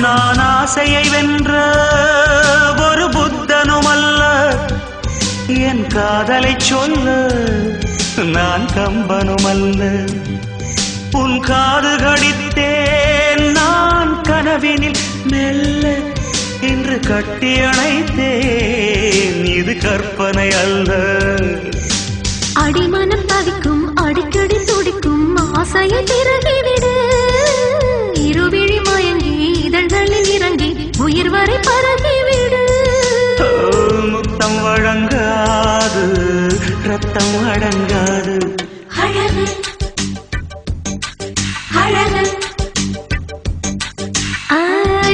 நான் ஆசையை வென்ற ஒரு புத்தனுமல்ல, என் காதலை சொல்ல நான் கம்பனுமல்ல. உன் காது கடித்தேன் நான் கனவினில் மெல்ல, இன்று கட்டி அணைத்தேன் இது கற்பனை அல்ல. அடிமனம் தவிக்கும் அடிக்கடி துடிக்கும் ஆசையை திறகிவிடு. இருவிழி மயங்கி இதழ்களில் இறங்கி உயிர் வரை பரகிவிடு. முத்தம் வழங்காது ரத்தம் அடங்காது. அழகு அழகு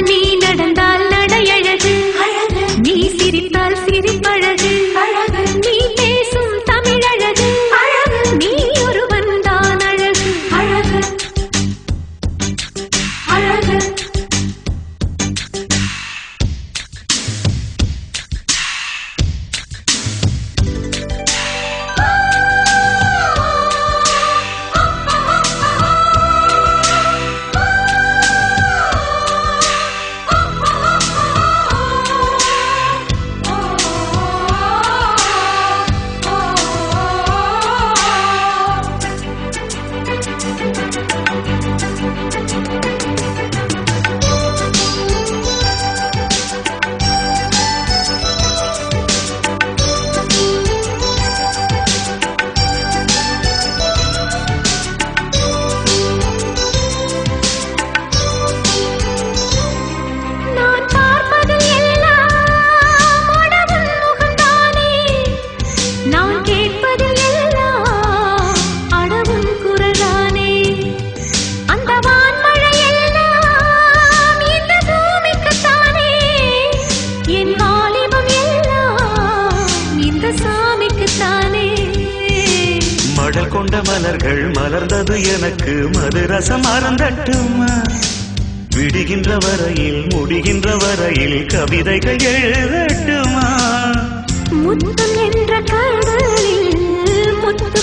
நீ நடந்தால் நடையழகு அழகு, நீ சிரித்தால் சிரிப்பழகு அழகு, நீ பேசும் தமிழழகு அழகு, நீ ஒருவன் தான் அழகு அழகு அழகு. மடல் கொண்ட மலர்கள் மலர்ந்தது எனக்கு மதுரசம் அருந்தட்டுமா. விடுகின்ற வரையில் முடிகின்ற வரையில் கவிதைகள் எழுதட்டுமா. முத்தம் என்ற கடலில் முத்து